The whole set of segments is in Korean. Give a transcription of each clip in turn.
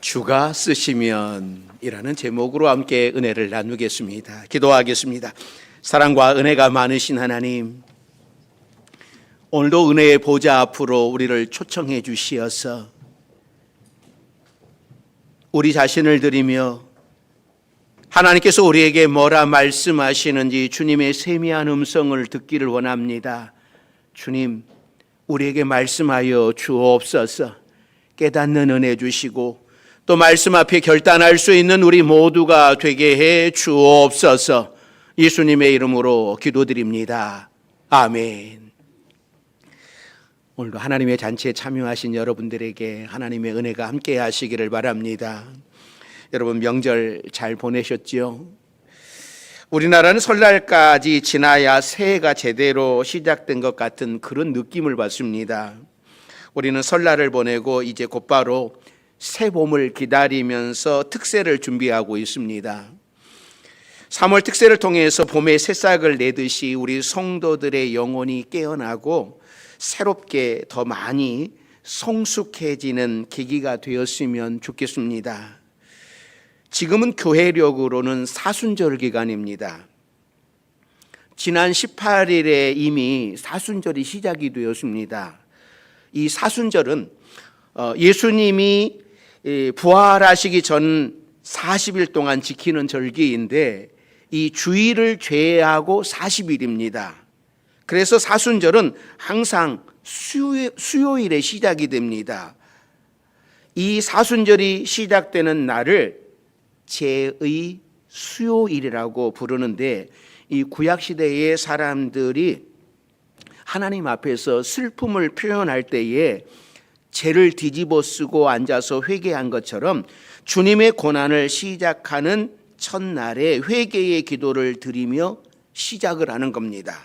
주가 쓰시면 이라는 제목으로 함께 은혜를 나누겠습니다. 기도하겠습니다. 사랑과 은혜가 많으신 하나님, 오늘도 은혜의 보좌 앞으로 우리를 초청해 주시어서 우리 자신을 드리며 하나님께서 우리에게 뭐라 말씀하시는지 주님의 세미한 음성을 듣기를 원합니다. 주님, 우리에게 말씀하여 주옵소서. 깨닫는 은혜 주시고 또 말씀 앞에 결단할 수 있는 우리 모두가 되게 해 주옵소서. 예수님의 이름으로 기도드립니다. 아멘. 오늘도 하나님의 잔치에 참여하신 여러분들에게 하나님의 은혜가 함께 하시기를 바랍니다. 여러분 명절 잘 보내셨지요? 우리나라는 설날까지 지나야 새해가 제대로 시작된 것 같은 그런 느낌을 받습니다. 우리는 설날을 보내고 이제 곧바로 새봄을 기다리면서 특세를 준비하고 있습니다. 3월 특세를 통해서 봄의 새싹을 내듯이 우리 성도들의 영혼이 깨어나고 새롭게 더 많이 성숙해지는 계기가 되었으면 좋겠습니다. 지금은 교회력으로는 사순절 기간입니다. 지난 18일에 이미 사순절이 시작이 되었습니다. 이 사순절은 예수님이 부활하시기 전 40일 동안 지키는 절기인데 이 주일을 제외하고 40일입니다. 그래서 사순절은 항상 수요일에 시작이 됩니다. 이 사순절이 시작되는 날을 제의 수요일이라고 부르는데 이 구약시대의 사람들이 하나님 앞에서 슬픔을 표현할 때에 죄를 뒤집어 쓰고 앉아서 회개한 것처럼 주님의 고난을 시작하는 첫날에 회개의 기도를 드리며 시작을 하는 겁니다.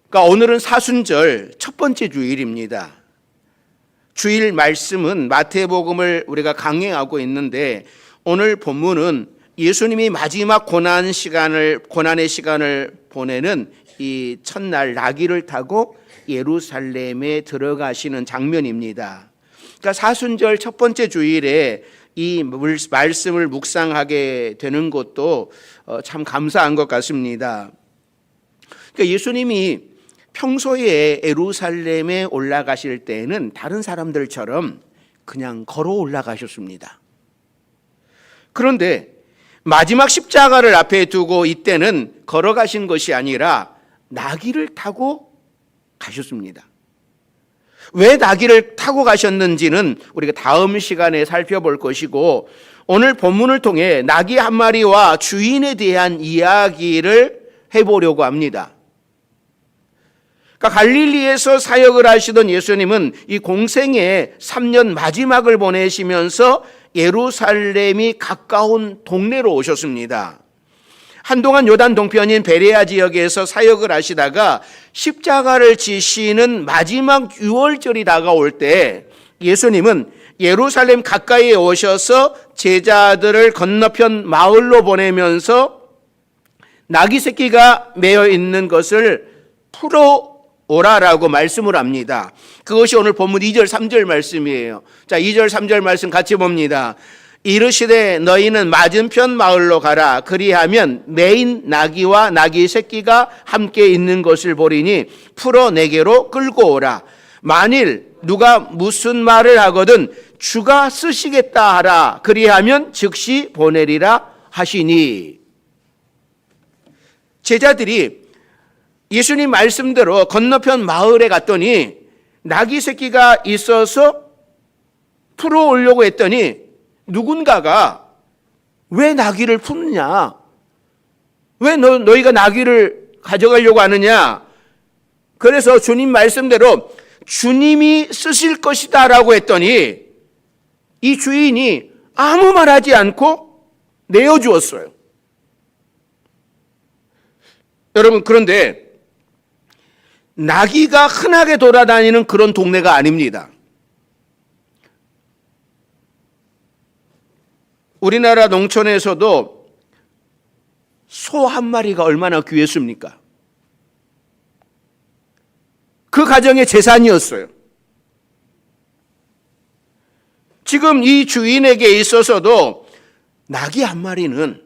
그러니까 오늘은 사순절 첫 번째 주일입니다. 주일 말씀은 마태복음을 우리가 강행하고 있는데 오늘 본문은 예수님이 마지막 고난의 시간을 보내는 이 첫날 나귀를 타고 예루살렘에 들어가시는 장면입니다. 그러니까 사순절 첫 번째 주일에 이 말씀을 묵상하게 되는 것도 참 감사한 것 같습니다. 그러니까 예수님이 평소에 예루살렘에 올라가실 때는 다른 사람들처럼 그냥 걸어 올라가셨습니다. 그런데 마지막 십자가를 앞에 두고 이때는 걸어가신 것이 아니라 나귀를 타고 가셨습니다. 왜 나귀를 타고 가셨는지는 우리가 다음 시간에 살펴볼 것이고 오늘 본문을 통해 나귀 한 마리와 주인에 대한 이야기를 해보려고 합니다. 그러니까 갈릴리에서 사역을 하시던 예수님은 이 공생의 3년 마지막을 보내시면서 예루살렘이 가까운 동네로 오셨습니다. 한동안 요단 동편인 베레아 지역에서 사역을 하시다가 십자가를 지시는 마지막 6월절이 다가올 때 예수님은 예루살렘 가까이에 오셔서 제자들을 건너편 마을로 보내면서 나귀 새끼가 매여 있는 것을 풀어오라라고 말씀을 합니다. 그것이 오늘 본문 2절 3절 말씀이에요. 자, 2절 3절 말씀 같이 봅니다. 이르시되 너희는 맞은편 마을로 가라. 그리하면 매인 나귀와 나귀 새끼가 함께 있는 것을 보리니 풀어 내게로 끌고 오라. 만일 누가 무슨 말을 하거든 주가 쓰시겠다 하라. 그리하면 즉시 보내리라 하시니. 제자들이 예수님 말씀대로 건너편 마을에 갔더니 나귀 새끼가 있어서 풀어오려고 했더니 누군가가 왜 나귀를 품느냐? 왜 너희가 나귀를 가져가려고 하느냐? 그래서 주님 말씀대로 주님이 쓰실 것이다 라고 했더니 이 주인이 아무 말하지 않고 내어주었어요. 여러분, 그런데 나귀가 흔하게 돌아다니는 그런 동네가 아닙니다. 우리나라 농촌에서도 소 한 마리가 얼마나 귀했습니까? 그 가정의 재산이었어요. 지금 이 주인에게 있어서도 낙이 한 마리는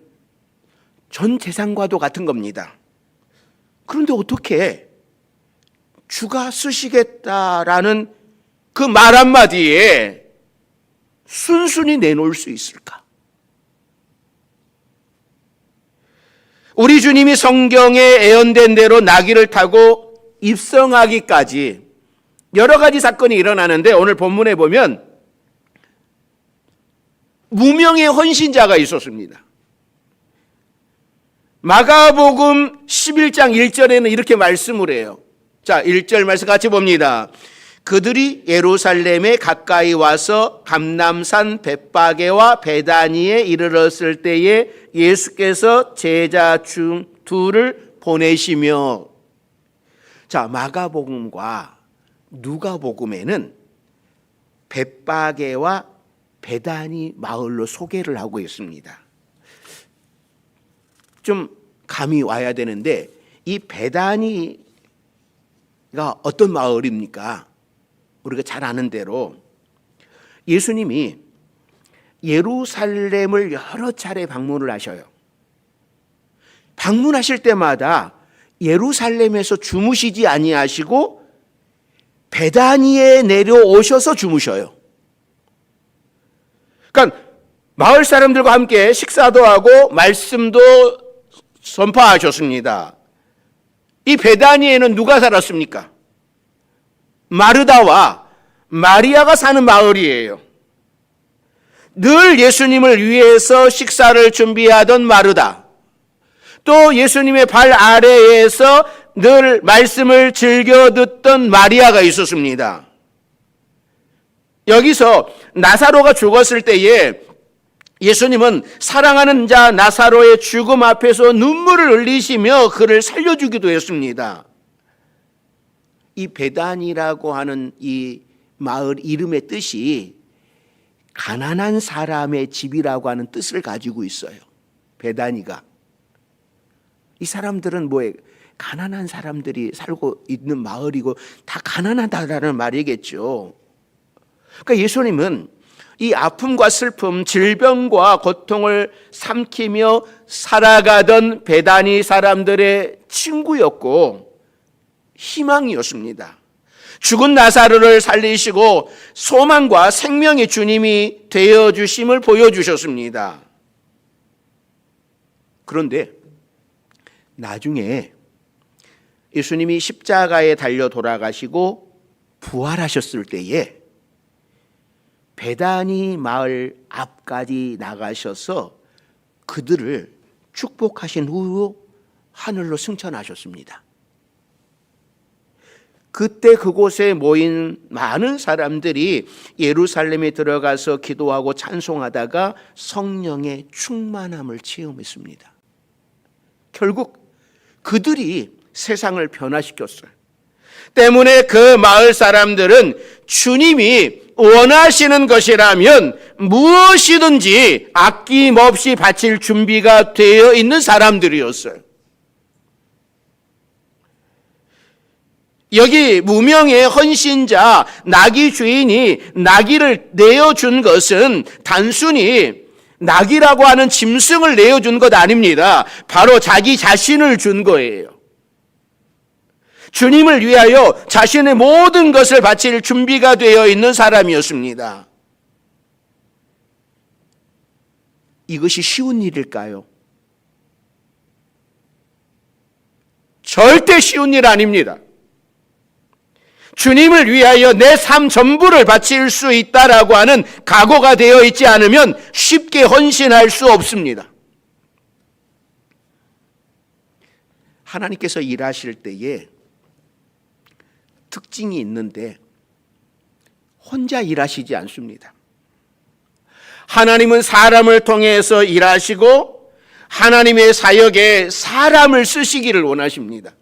전 재산과도 같은 겁니다. 그런데 어떻게 주가 쓰시겠다라는 그 말 한마디에 순순히 내놓을 수 있을까? 우리 주님이 성경에 예언된 대로 나귀를 타고 입성하기까지 여러 가지 사건이 일어나는데, 오늘 본문에 보면 무명의 헌신자가 있었습니다. 마가복음 11장 1절에는 이렇게 말씀을 해요. 자, 1절 말씀 같이 봅니다. 그들이 예루살렘에 가까이 와서 감람산 벳바게와 베다니에 이르렀을 때에 예수께서 제자 중 둘을 보내시며, 자, 마가복음과 누가복음에는 벳바게와 베다니 마을로 소개를 하고 있습니다. 좀 감이 와야 되는데, 이 베다니가 어떤 마을입니까? 우리가 잘 아는 대로 예수님이 예루살렘을 여러 차례 방문을 하셔요. 방문하실 때마다 예루살렘에서 주무시지 아니하시고 베다니에 내려오셔서 주무셔요. 그러니까 마을 사람들과 함께 식사도 하고 말씀도 선포하셨습니다. 이 베다니에는 누가 살았습니까? 마르다와 마리아가 사는 마을이에요. 늘 예수님을 위해서 식사를 준비하던 마르다, 또 예수님의 발 아래에서 늘 말씀을 즐겨 듣던 마리아가 있었습니다. 여기서 나사로가 죽었을 때에 예수님은 사랑하는 자 나사로의 죽음 앞에서 눈물을 흘리시며 그를 살려주기도 했습니다. 이 베단이라고 하는 이 마을 이름의 뜻이 가난한 사람의 집이라고 하는 뜻을 가지고 있어요. 베다니가. 이 사람들은 뭐에 가난한 사람들이 살고 있는 마을이고 다 가난하다라는 말이겠죠. 그러니까 예수님은 이 아픔과 슬픔, 질병과 고통을 삼키며 살아가던 베다니 사람들의 친구였고 희망이었습니다. 죽은 나사로를 살리시고 소망과 생명의 주님이 되어주심을 보여주셨습니다. 그런데 나중에 예수님이 십자가에 달려 돌아가시고 부활하셨을 때에 베다니 마을 앞까지 나가셔서 그들을 축복하신 후 하늘로 승천하셨습니다. 그때 그곳에 모인 많은 사람들이 예루살렘에 들어가서 기도하고 찬송하다가 성령의 충만함을 체험했습니다. 결국 그들이 세상을 변화시켰어요. 때문에 그 마을 사람들은 주님이 원하시는 것이라면 무엇이든지 아낌없이 바칠 준비가 되어 있는 사람들이었어요. 여기 무명의 헌신자 나귀 주인이 나귀를 내어준 것은 단순히 나귀라고 하는 짐승을 내어준 것 아닙니다. 바로 자기 자신을 준 거예요. 주님을 위하여 자신의 모든 것을 바칠 준비가 되어 있는 사람이었습니다. 이것이 쉬운 일일까요? 절대 쉬운 일 아닙니다. 주님을 위하여 내 삶 전부를 바칠 수 있다라고 하는 각오가 되어 있지 않으면 쉽게 헌신할 수 없습니다. 하나님께서 일하실 때에 특징이 있는데 혼자 일하시지 않습니다. 하나님은 사람을 통해서 일하시고 하나님의 사역에 사람을 쓰시기를 원하십니다.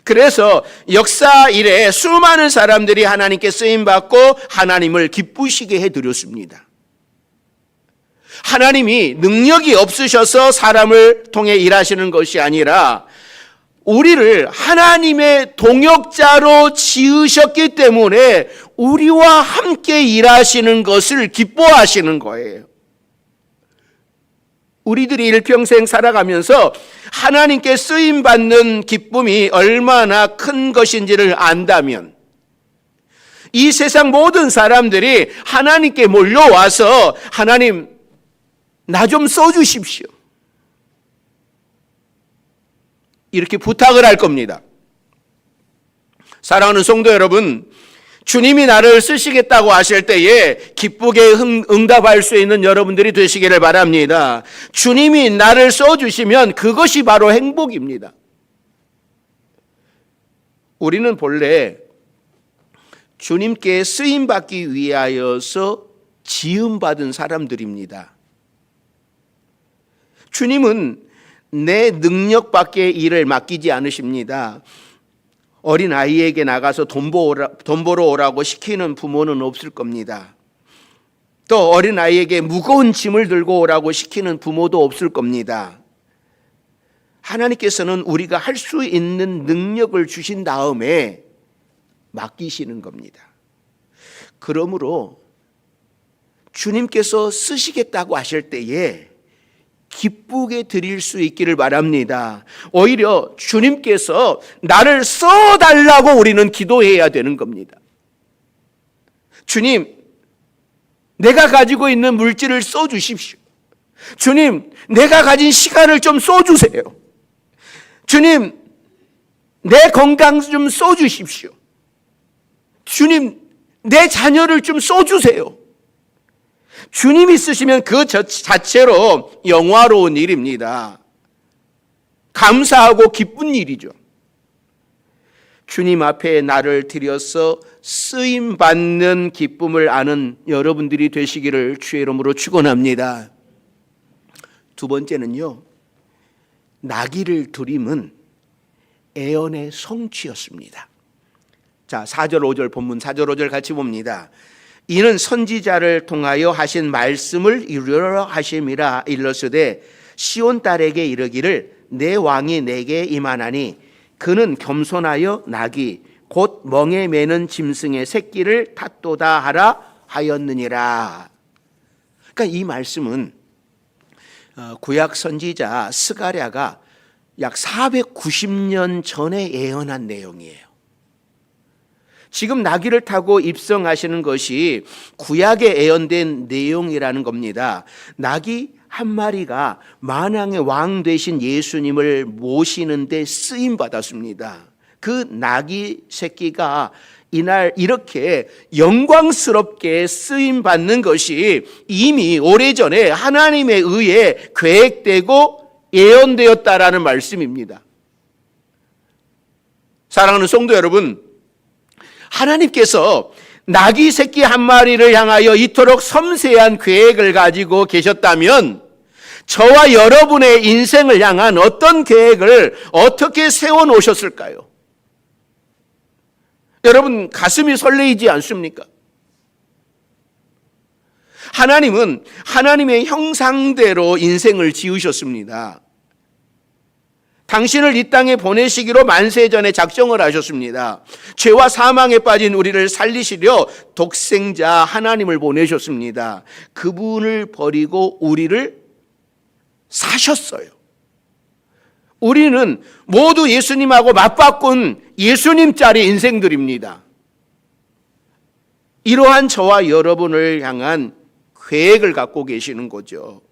그래서 역사 이래 수많은 사람들이 하나님께 쓰임받고 하나님을 기쁘시게 해드렸습니다. 하나님이 능력이 없으셔서 사람을 통해 일하시는 것이 아니라 우리를 하나님의 동역자로 지으셨기 때문에 우리와 함께 일하시는 것을 기뻐하시는 거예요. 우리들이 일평생 살아가면서 하나님께 쓰임받는 기쁨이 얼마나 큰 것인지를 안다면 이 세상 모든 사람들이 하나님께 몰려와서 하나님, 나 좀 써주십시오, 이렇게 부탁을 할 겁니다. 사랑하는 성도 여러분, 주님이 나를 쓰시겠다고 하실 때에 기쁘게 응답할 수 있는 여러분들이 되시기를 바랍니다. 주님이 나를 써주시면 그것이 바로 행복입니다. 우리는 본래 주님께 쓰임받기 위하여서 지음받은 사람들입니다. 주님은 내 능력 밖의 일을 맡기지 않으십니다. 어린 아이에게 나가서 돈 벌어 오라고 시키는 부모는 없을 겁니다. 또 어린 아이에게 무거운 짐을 들고 오라고 시키는 부모도 없을 겁니다. 하나님께서는 우리가 할 수 있는 능력을 주신 다음에 맡기시는 겁니다. 그러므로 주님께서 쓰시겠다고 하실 때에 기쁘게 드릴 수 있기를 바랍니다. 오히려 주님께서 나를 써달라고 우리는 기도해야 되는 겁니다. 주님, 내가 가지고 있는 물질을 써주십시오. 주님, 내가 가진 시간을 좀 써주세요. 주님, 내 건강 좀 써주십시오. 주님, 내 자녀를 좀 써주세요. 주님이 쓰시면 그 자체로 영화로운 일입니다. 감사하고 기쁜 일이죠. 주님 앞에 나를 드려서 쓰임받는 기쁨을 아는 여러분들이 되시기를 주의 이름으로 축원합니다. 두 번째는요, 나귀를 드림은 애언의 성취였습니다. 자, 4절 5절 본문 4절 5절 같이 봅니다. 이는 선지자를 통하여 하신 말씀을 이루려 하심이라. 일러스되 시온 딸에게 이르기를 내 왕이 내게 임하나니 그는 겸손하여 나귀 곧 멍에 매는 짐승의 새끼를 탔도다 하라 하였느니라. 그러니까 이 말씀은 구약 선지자 스가랴가 약 490년 전에 예언한 내용이에요. 지금 나귀를 타고 입성하시는 것이 구약에 예언된 내용이라는 겁니다. 나귀 한 마리가 만왕의 왕 되신 예수님을 모시는 데 쓰임 받았습니다. 그 나귀 새끼가 이날 이렇게 영광스럽게 쓰임 받는 것이 이미 오래전에 하나님에 의해 계획되고 예언되었다라는 말씀입니다. 사랑하는 성도 여러분, 하나님께서 나귀 새끼 한 마리를 향하여 이토록 섬세한 계획을 가지고 계셨다면 저와 여러분의 인생을 향한 어떤 계획을 어떻게 세워놓으셨을까요? 여러분, 가슴이 설레이지 않습니까? 하나님은 하나님의 형상대로 인생을 지으셨습니다. 당신을 이 땅에 보내시기로 만세전에 작정을 하셨습니다. 죄와 사망에 빠진 우리를 살리시려 독생자 하나님을 보내셨습니다. 그분을 버리고 우리를 사셨어요. 우리는 모두 예수님하고 맞바꾼 예수님짜리 인생들입니다. 이러한 저와 여러분을 향한 계획을 갖고 계시는 거죠.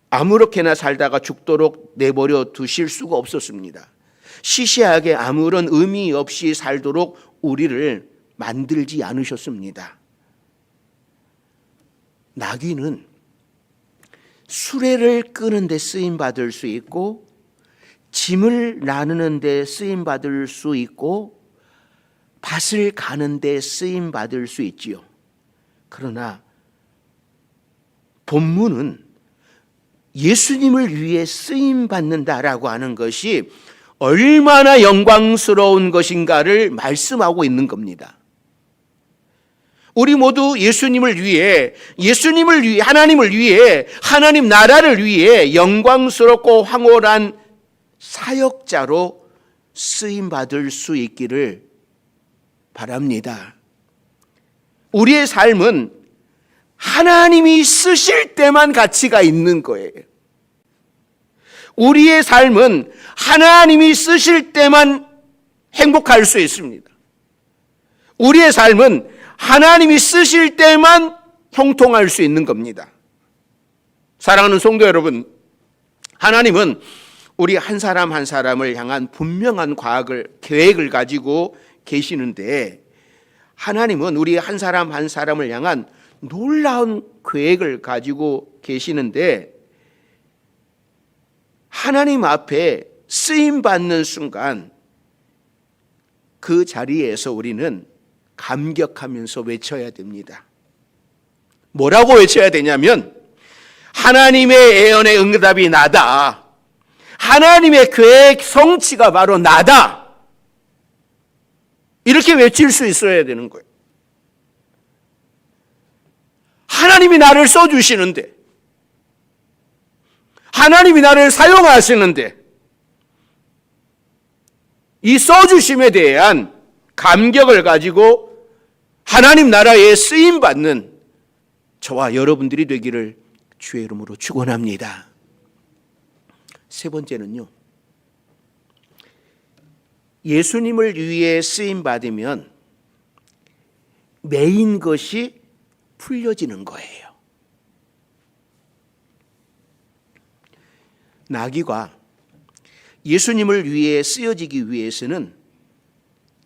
아무렇게나 살다가 죽도록 내버려 두실 수가 없었습니다. 시시하게 아무런 의미 없이 살도록 우리를 만들지 않으셨습니다. 나귀는 수레를 끄는 데 쓰임 받을 수 있고 짐을 나누는 데 쓰임 받을 수 있고 밭을 가는 데 쓰임 받을 수 있지요. 그러나 본문은 예수님을 위해 쓰임 받는다라고 하는 것이 얼마나 영광스러운 것인가를 말씀하고 있는 겁니다. 우리 모두 예수님을 위해, 하나님을 위해, 하나님 나라를 위해 영광스럽고 황홀한 사역자로 쓰임 받을 수 있기를 바랍니다. 우리의 삶은 하나님이 쓰실 때만 가치가 있는 거예요. 우리의 삶은 하나님이 쓰실 때만 행복할 수 있습니다. 우리의 삶은 하나님이 쓰실 때만 형통할 수 있는 겁니다. 사랑하는 성도 여러분, 하나님은 우리 한 사람 한 사람을 향한 분명한 계획을 가지고 계시는데, 하나님은 우리 한 사람 한 사람을 향한 놀라운 계획을 가지고 계시는데, 하나님 앞에 쓰임받는 순간 그 자리에서 우리는 감격하면서 외쳐야 됩니다. 뭐라고 외쳐야 되냐면, 하나님의 예언의 응답이 나다. 하나님의 계획 성취가 바로 나다. 이렇게 외칠 수 있어야 되는 거예요. 하나님이 나를 써주시는데, 하나님이 나를 사용하시는데, 이 써주심에 대한 감격을 가지고 하나님 나라에 쓰임받는 저와 여러분들이 되기를 주의 이름으로 축원합니다. 세 번째는요, 예수님을 위해 쓰임받으면 매인 것이 풀려지는 거예요. 나귀가 예수님을 위해 쓰여지기 위해서는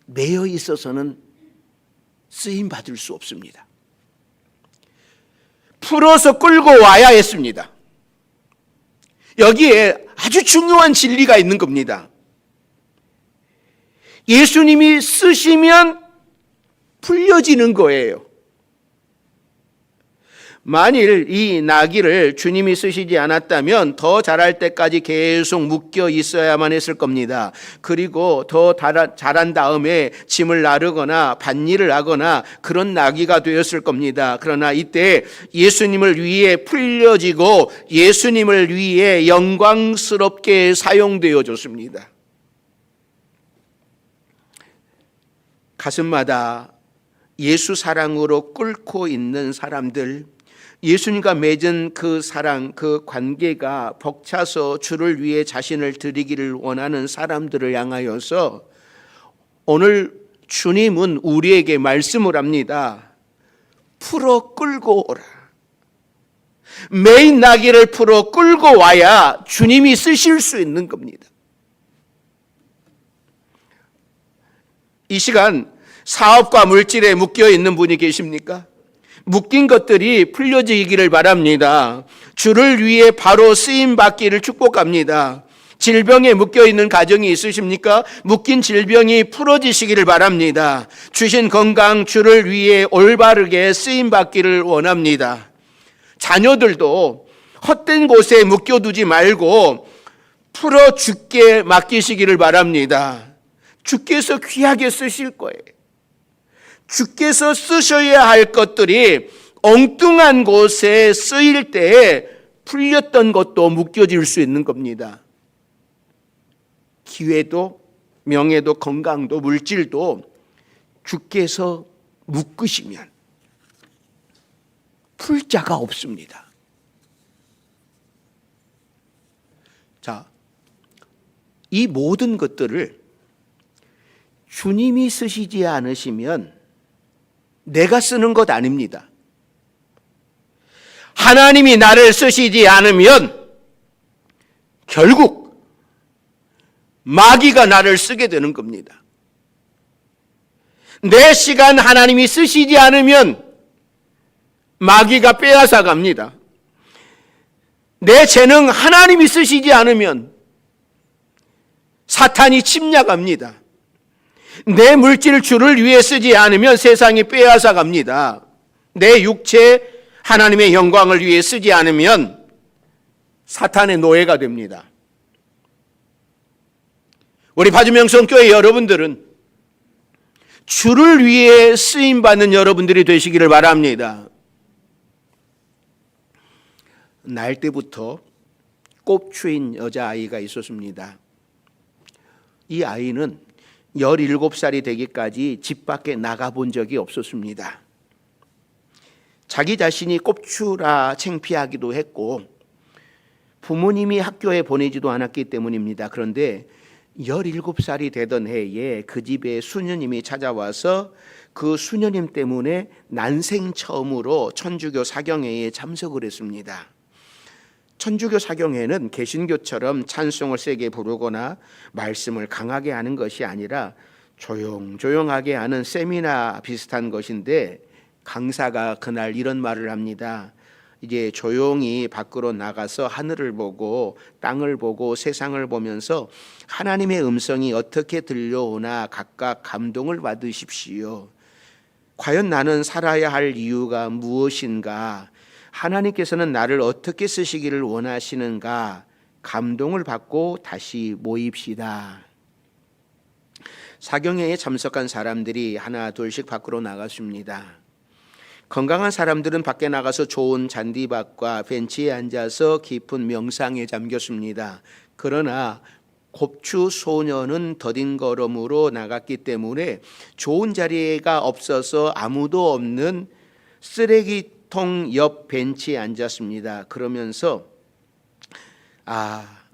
매여 있어서는 쓰임받을 수 없습니다. 풀어서 끌고 와야 했습니다. 여기에 아주 중요한 진리가 있는 겁니다. 예수님이 쓰시면 풀려지는 거예요. 만일 이 나귀를 주님이 쓰시지 않았다면 더 자랄 때까지 계속 묶여 있어야만 했을 겁니다. 그리고 더 자란 다음에 짐을 나르거나 밭일을 하거나 그런 나귀가 되었을 겁니다. 그러나 이때 예수님을 위해 풀려지고 예수님을 위해 영광스럽게 사용되어졌습니다. 가슴마다 예수 사랑으로 끓고 있는 사람들, 예수님과 맺은 그 사랑, 그 관계가 벅차서 주를 위해 자신을 드리기를 원하는 사람들을 향하여서 오늘 주님은 우리에게 말씀을 합니다. 풀어 끌고 오라. 매인 나귀를 풀어 끌고 와야 주님이 쓰실 수 있는 겁니다. 이 시간 사업과 물질에 묶여 있는 분이 계십니까? 묶인 것들이 풀려지기를 바랍니다. 주를 위해 바로 쓰임받기를 축복합니다. 질병에 묶여 있는 가정이 있으십니까? 묶인 질병이 풀어지시기를 바랍니다. 주신 건강 주를 위해 올바르게 쓰임받기를 원합니다. 자녀들도 헛된 곳에 묶여두지 말고 풀어 주께 맡기시기를 바랍니다. 주께서 귀하게 쓰실 거예요. 주께서 쓰셔야 할 것들이 엉뚱한 곳에 쓰일 때에 풀렸던 것도 묶여질 수 있는 겁니다. 기회도 명예도 건강도 물질도 주께서 묶으시면 풀 자가 없습니다. 자, 이 모든 것들을 주님이 쓰시지 않으시면 내가 쓰는 것 아닙니다. 하나님이 나를 쓰시지 않으면 결국 마귀가 나를 쓰게 되는 겁니다. 내 시간 하나님이 쓰시지 않으면 마귀가 빼앗아 갑니다. 내 재능 하나님이 쓰시지 않으면 사탄이 침략합니다. 내 물질 주를 위해 쓰지 않으면 세상이 빼앗아 갑니다. 내 육체 하나님의 영광을 위해 쓰지 않으면 사탄의 노예가 됩니다. 우리 바주명성교회 여러분들은 주를 위해 쓰임받는 여러분들이 되시기를 바랍니다. 날 때부터 꼽추인 여자아이가 있었습니다. 이 아이는 17살이 되기까지 집 밖에 나가본 적이 없었습니다. 자기 자신이 꼽추라 창피하기도 했고 부모님이 학교에 보내지도 않았기 때문입니다. 그런데 17살이 되던 해에 그 집에 수녀님이 찾아와서 그 수녀님 때문에 난생 처음으로 천주교 사경회에 참석을 했습니다. 천주교 사경회는 개신교처럼 찬송을 세게 부르거나 말씀을 강하게 하는 것이 아니라 조용조용하게 하는 세미나 비슷한 것인데, 강사가 그날 이런 말을 합니다. 이제 조용히 밖으로 나가서 하늘을 보고 땅을 보고 세상을 보면서 하나님의 음성이 어떻게 들려오나 각각 감동을 받으십시오. 과연 나는 살아야 할 이유가 무엇인가? 하나님께서는 나를 어떻게 쓰시기를 원하시는가? 감동을 받고 다시 모입시다. 사경회에 참석한 사람들이 하나 둘씩 밖으로 나갔습니다. 건강한 사람들은 밖에 나가서 좋은 잔디밭과 벤치에 앉아서 깊은 명상에 잠겼습니다. 그러나 곱추 소녀는 더딘 걸음으로 나갔기 때문에 좋은 자리가 없어서 아무도 없는 쓰레기통 옆 벤치에 앉았습니다. 그러면서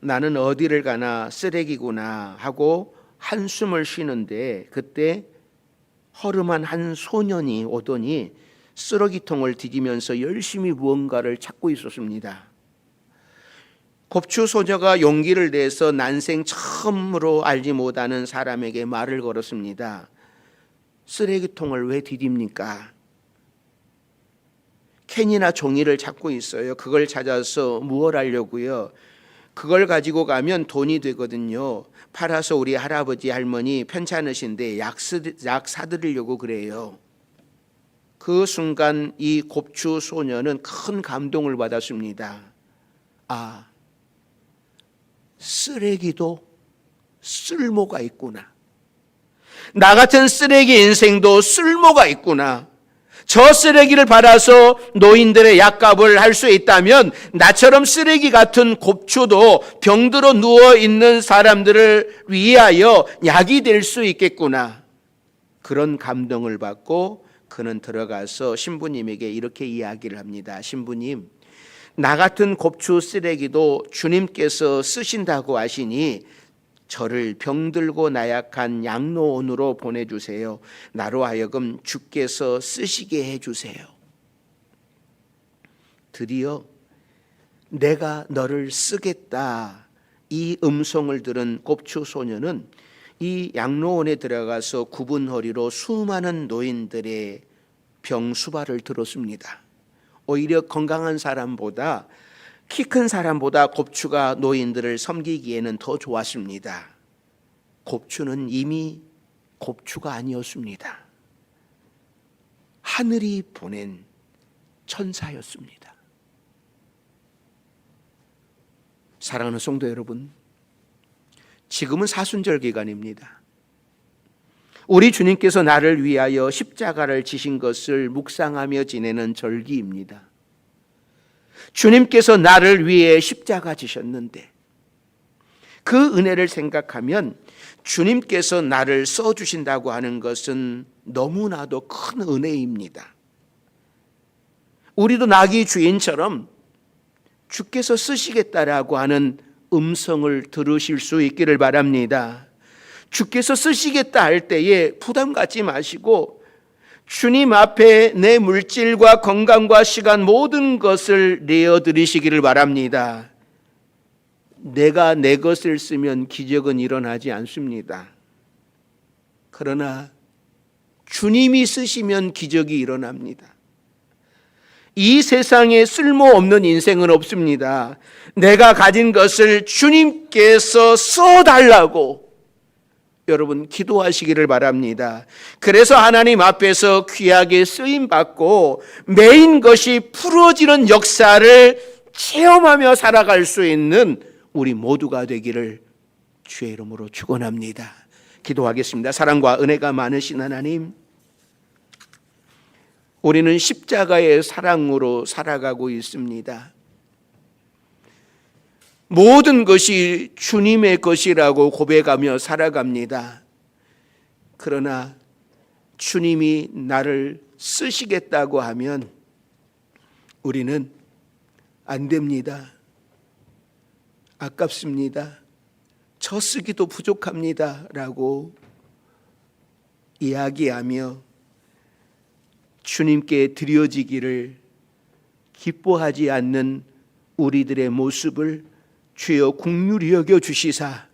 나는 어디를 가나 쓰레기구나 하고 한숨을 쉬는데, 그때 허름한 한 소년이 오더니 쓰레기통을 뒤지면서 열심히 무언가를 찾고 있었습니다. 곱추 소녀가 용기를 내서 난생 처음으로 알지 못하는 사람에게 말을 걸었습니다. 쓰레기통을 왜 뒤집니까? 캔이나 종이를 찾고 있어요. 그걸 찾아서 무엇 하려고요? 그걸 가지고 가면 돈이 되거든요. 팔아서 우리 할아버지 할머니 편찮으신데 약 사드리려고 그래요. 그 순간 이 곱추 소녀는 큰 감동을 받았습니다. 쓰레기도 쓸모가 있구나. 나 같은 쓰레기 인생도 쓸모가 있구나. 저 쓰레기를 팔아서 노인들의 약값을 할 수 있다면 나처럼 쓰레기 같은 곱추도 병들어 누워있는 사람들을 위하여 약이 될 수 있겠구나. 그런 감동을 받고 그는 들어가서 신부님에게 이렇게 이야기를 합니다. 신부님, 나 같은 곱추 쓰레기도 주님께서 쓰신다고 하시니 저를 병들고 나약한 양로원으로 보내주세요. 나로 하여금 주께서 쓰시게 해주세요. 드디어 내가 너를 쓰겠다, 이 음성을 들은 곱추 소녀는 이 양로원에 들어가서 굽은 허리로 수많은 노인들의 병수발을 들었습니다. 오히려 건강한 사람보다, 키 큰 사람보다 곱추가 노인들을 섬기기에는 더 좋았습니다. 곱추는 이미 곱추가 아니었습니다. 하늘이 보낸 천사였습니다. 사랑하는 성도 여러분, 지금은 사순절 기간입니다. 우리 주님께서 나를 위하여 십자가를 지신 것을 묵상하며 지내는 절기입니다. 주님께서 나를 위해 십자가 지셨는데 그 은혜를 생각하면 주님께서 나를 써주신다고 하는 것은 너무나도 큰 은혜입니다. 우리도 나귀 주인처럼 주께서 쓰시겠다라고 하는 음성을 들으실 수 있기를 바랍니다. 주께서 쓰시겠다 할 때에 부담 갖지 마시고 주님 앞에 내 물질과 건강과 시간 모든 것을 내어드리시기를 바랍니다. 내가 내 것을 쓰면 기적은 일어나지 않습니다. 그러나 주님이 쓰시면 기적이 일어납니다. 이 세상에 쓸모없는 인생은 없습니다. 내가 가진 것을 주님께서 써달라고 여러분 기도하시기를 바랍니다. 그래서 하나님 앞에서 귀하게 쓰임받고 메인 것이 풀어지는 역사를 체험하며 살아갈 수 있는 우리 모두가 되기를 주의 이름으로 축원합니다. 기도하겠습니다. 사랑과 은혜가 많으신 하나님, 우리는 십자가의 사랑으로 살아가고 있습니다. 모든 것이 주님의 것이라고 고백하며 살아갑니다. 그러나 주님이 나를 쓰시겠다고 하면 우리는 안 됩니다. 아깝습니다. 저 쓰기도 부족합니다. 라고 이야기하며 주님께 드려지기를 기뻐하지 않는 우리들의 모습을 주여 긍휼히 여겨 주시사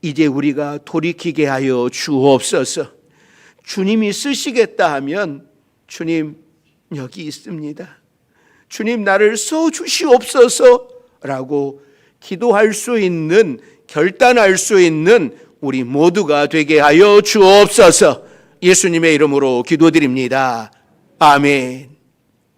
이제 우리가 돌이키게 하여 주옵소서. 주님이 쓰시겠다 하면 주님 여기 있습니다. 주님 나를 써 주시옵소서라고 기도할 수 있는, 결단할 수 있는 우리 모두가 되게 하여 주옵소서. 예수님의 이름으로 기도드립니다. 아멘.